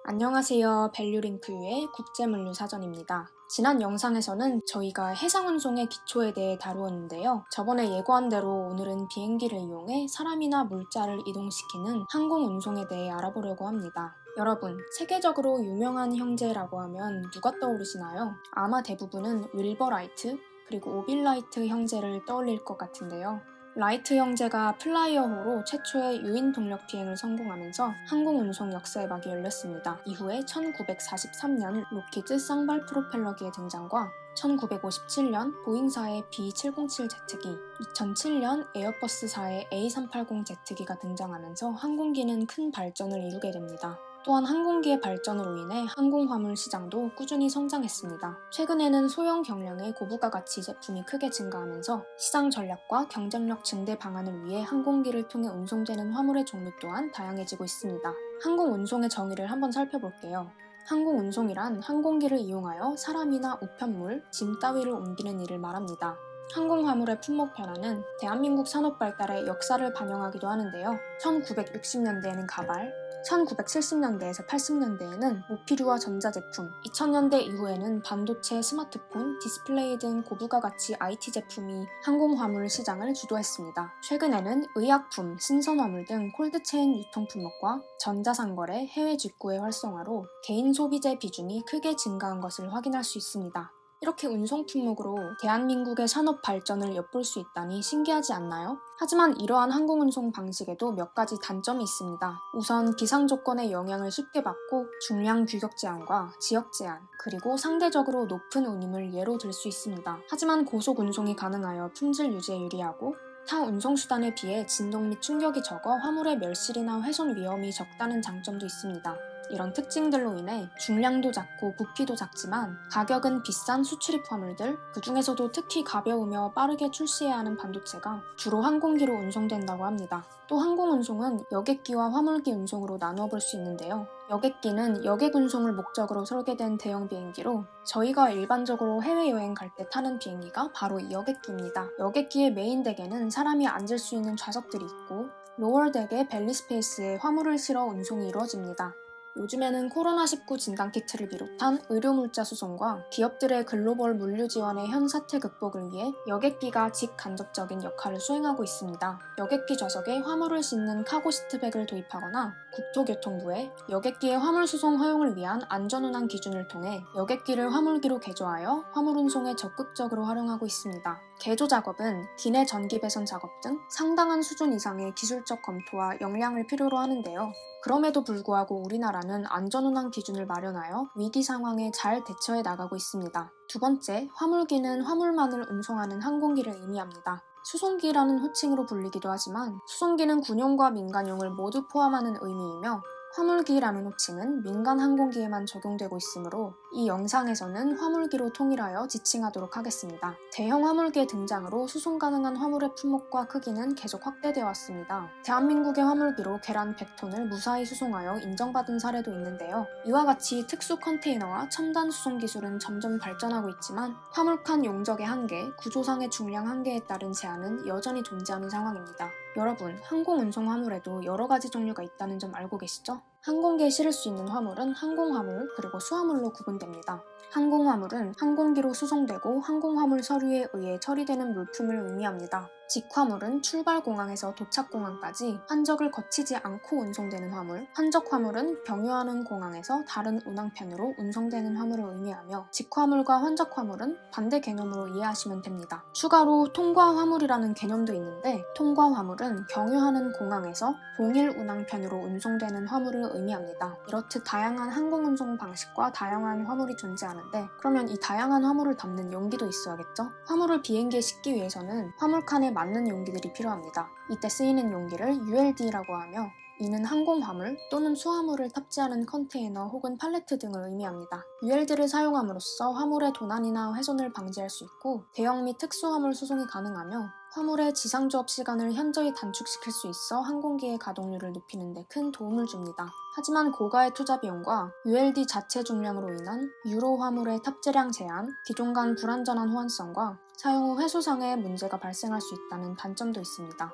안녕하세요. 밸류링크유의 국제물류사전입니다. 지난 영상에서는 저희가 해상운송의 기초에 대해 다루었는데요. 저번에 예고한 대로 오늘은 비행기를 이용해 사람이나 물자를 이동시키는 항공운송에 대해 알아보려고 합니다. 여러분, 세계적으로 유명한 형제라고 하면 누가 떠오르시나요? 아마 대부분은 윌버 라이트, 그리고 오빌 라이트 형제를 떠올릴 것 같은데요. 라이트 형제가 플라이어호로 최초의 유인 동력 비행을 성공하면서 항공운송 역사의 막이 열렸습니다. 이후에 1943년 로키드 쌍발 프로펠러기의 등장과 1957년 보잉사의 B707 제트기, 2007년 에어버스사의 A380 제트기가 등장하면서 항공기는 큰 발전을 이루게 됩니다. 또한 항공기의 발전으로 인해 항공화물 시장도 꾸준히 성장했습니다. 최근에는 소형 경량의 고부가 가치 제품이 크게 증가하면서 시장 전략과 경쟁력 증대 방안을 위해 항공기를 통해 운송되는 화물의 종류 또한 다양해지고 있습니다. 항공운송의 정의를 한번 살펴볼게요. 항공운송이란 항공기를 이용하여 사람이나 우편물, 짐 따위를 옮기는 일을 말합니다. 항공화물의 품목 변화는 대한민국 산업 발달의 역사를 반영하기도 하는데요. 1960년대에는 가발, 1970년대에서 80년대에는 모피류와 전자제품, 2000년대 이후에는 반도체, 스마트폰, 디스플레이 등 고부가 가치 IT 제품이 항공화물 시장을 주도했습니다. 최근에는 의약품, 신선화물 등 콜드체인 유통품목과 전자상거래, 해외 직구의 활성화로 개인 소비재 비중이 크게 증가한 것을 확인할 수 있습니다. 이렇게 운송 품목으로 대한민국의 산업 발전을 엿볼 수 있다니 신기하지 않나요? 하지만 이러한 항공운송 방식에도 몇 가지 단점이 있습니다. 우선 기상 조건의 영향을 쉽게 받고 중량 규격 제한과 지역 제한, 그리고 상대적으로 높은 운임을 예로 들 수 있습니다. 하지만 고속 운송이 가능하여 품질 유지에 유리하고 타 운송수단에 비해 진동 및 충격이 적어 화물의 멸실이나 훼손 위험이 적다는 장점도 있습니다. 이런 특징들로 인해 중량도 작고 부피도 작지만 가격은 비싼 수출입 화물들, 그 중에서도 특히 가벼우며 빠르게 출시해야 하는 반도체가 주로 항공기로 운송된다고 합니다. 또 항공운송은 여객기와 화물기 운송으로 나누어 볼 수 있는데요. 여객기는 여객 운송을 목적으로 설계된 대형 비행기로 저희가 일반적으로 해외여행 갈 때 타는 비행기가 바로 이 여객기입니다. 여객기의 메인 덱에는 사람이 앉을 수 있는 좌석들이 있고 로월 덱에 벨리 스페이스에 화물을 실어 운송이 이루어집니다. 요즘에는 코로나19 진단키트를 비롯한 의료물자 수송과 기업들의 글로벌 물류 지원의 현 사태 극복을 위해 여객기가 직간접적인 역할을 수행하고 있습니다. 여객기 좌석에 화물을 싣는 카고시트백을 도입하거나 국토교통부에 여객기의 화물 수송 허용을 위한 안전운항 기준을 통해 여객기를 화물기로 개조하여 화물 운송에 적극적으로 활용하고 있습니다. 개조 작업은 기내 전기 배선 작업 등 상당한 수준 이상의 기술적 검토와 역량을 필요로 하는데요. 그럼에도 불구하고 우리나라는 안전운항 기준을 마련하여 위기 상황에 잘 대처해 나가고 있습니다. 두 번째, 화물기는 화물만을 운송하는 항공기를 의미합니다. 수송기라는 호칭으로 불리기도 하지만 수송기는 군용과 민간용을 모두 포함하는 의미이며 화물기라는 호칭은 민간 항공기에만 적용되고 있으므로 이 영상에서는 화물기로 통일하여 지칭하도록 하겠습니다. 대형 화물기의 등장으로 수송 가능한 화물의 품목과 크기는 계속 확대되어 왔습니다. 대한민국의 화물기로 계란 100톤을 무사히 수송하여 인정받은 사례도 있는데요. 이와 같이 특수 컨테이너와 첨단 수송 기술은 점점 발전하고 있지만 화물칸 용적의 한계, 구조상의 중량 한계에 따른 제한은 여전히 존재하는 상황입니다. 여러분, 항공운송 화물에도 여러 가지 종류가 있다는 점 알고 계시죠? 항공기에 실을 수 있는 화물은 항공화물 그리고 수화물로 구분됩니다. 항공화물은 항공기로 수송되고 항공화물 서류에 의해 처리되는 물품을 의미합니다. 직화물은 출발공항에서 도착공항까지 환적을 거치지 않고 운송되는 화물, 환적화물은 경유하는 공항에서 다른 운항편으로 운송되는 화물을 의미하며 직화물과 환적화물은 반대 개념으로 이해하시면 됩니다. 추가로 통과화물이라는 개념도 있는데 통과화물은 경유하는 공항에서 동일 운항편으로 운송되는 화물을 의미합니다. 이렇듯 다양한 항공운송 방식과 다양한 화물이 존재하는데 그러면 이 다양한 화물을 담는 용기도 있어야겠죠? 화물을 비행기에 싣기 위해서는 화물칸에 맞는 용기들이 필요합니다. 이때 쓰이는 용기를 ULD라고 하며 이는 항공화물 또는 수화물을 탑재하는 컨테이너 혹은 팔레트 등을 의미합니다. ULD를 사용함으로써 화물의 도난이나 훼손을 방지할 수 있고 대형 및 특수화물 수송이 가능하며 화물의 지상조업 시간을 현저히 단축시킬 수 있어 항공기의 가동률을 높이는 데 큰 도움을 줍니다. 하지만 고가의 투자 비용과 ULD 자체 중량으로 인한 유로 화물의 탑재량 제한, 기종 간 불안전한 호환성과 사용 후 회수상의 문제가 발생할 수 있다는 단점도 있습니다.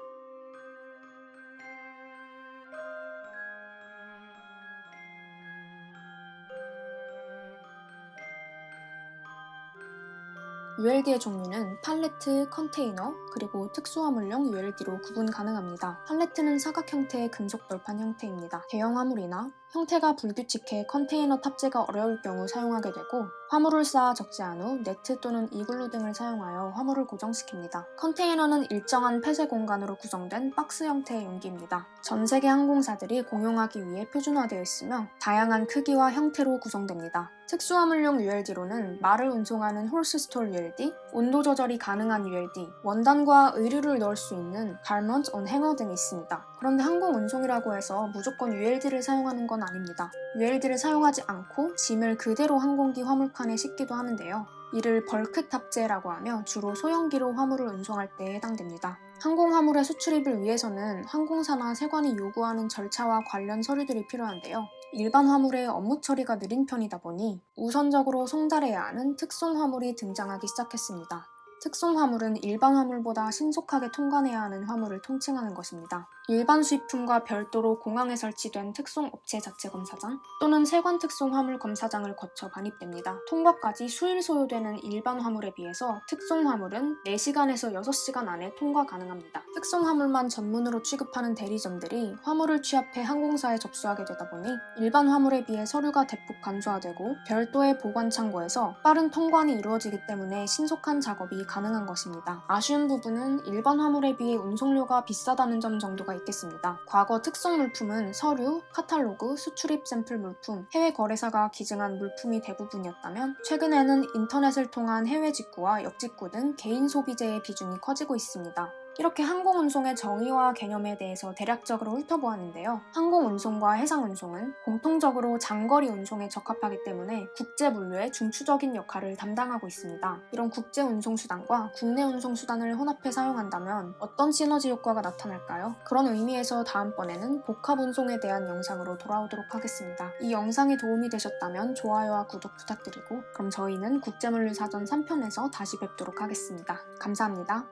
ULD의 종류는 팔레트, 컨테이너, 그리고 특수화물용 ULD로 구분 가능합니다. 팔레트는 사각 형태의 금속 벌판 형태입니다. 대형 화물이나 형태가 불규칙해 컨테이너 탑재가 어려울 경우 사용하게 되고, 화물을 쌓아 적재한 후 네트 또는 이글루 등을 사용하여 화물을 고정시킵니다. 컨테이너는 일정한 폐쇄 공간으로 구성된 박스 형태의 용기입니다. 전 세계 항공사들이 공용하기 위해 표준화되어 있으며 다양한 크기와 형태로 구성됩니다. 특수화물용 ULD로는 말을 운송하는 홀스스톨 ULD, 온도 조절이 가능한 ULD, 원단과 의류를 넣을 수 있는 Garment on Hanger 등이 있습니다. 그런데 항공 운송이라고 해서 무조건 ULD를 사용하는 건 아닙니다. ULD를 사용하지 않고 짐을 그대로 항공기 화물칸에 싣기도 하는데요. 이를 벌크 탑재라고 하며 주로 소형기로 화물을 운송할 때에 해당됩니다. 항공 화물의 수출입을 위해서는 항공사나 세관이 요구하는 절차와 관련 서류들이 필요한데요. 일반 화물의 업무 처리가 느린 편이다 보니 우선적으로 송달해야 하는 특송 화물이 등장하기 시작했습니다. 특송 화물은 일반 화물보다 신속하게 통관해야 하는 화물을 통칭하는 것입니다. 일반 수입품과 별도로 공항에 설치된 특송 업체 자체 검사장 또는 세관 특송 화물 검사장을 거쳐 반입됩니다. 통과까지 수일 소요되는 일반 화물에 비해서 특송 화물은 4시간에서 6시간 안에 통과 가능합니다. 특송 화물만 전문으로 취급하는 대리점들이 화물을 취합해 항공사에 접수하게 되다 보니 일반 화물에 비해 서류가 대폭 간소화되고 별도의 보관 창고에서 빠른 통관이 이루어지기 때문에 신속한 작업이 가능한 것입니다. 아쉬운 부분은 일반 화물에 비해 운송료가 비싸다는 점 정도가 있겠습니다. 과거 특송 물품은 서류, 카탈로그, 수출입 샘플 물품, 해외 거래사가 기증한 물품이 대부분이었다면 최근에는 인터넷을 통한 해외 직구와 역직구 등 개인 소비재의 비중이 커지고 있습니다. 이렇게 항공운송의 정의와 개념에 대해서 대략적으로 훑어보았는데요. 항공운송과 해상운송은 공통적으로 장거리 운송에 적합하기 때문에 국제물류의 중추적인 역할을 담당하고 있습니다. 이런 국제운송수단과 국내 운송수단을 혼합해 사용한다면 어떤 시너지 효과가 나타날까요? 그런 의미에서 다음번에는 복합운송에 대한 영상으로 돌아오도록 하겠습니다. 이 영상이 도움이 되셨다면 좋아요와 구독 부탁드리고, 그럼 저희는 국제물류사전 3편에서 다시 뵙도록 하겠습니다. 감사합니다.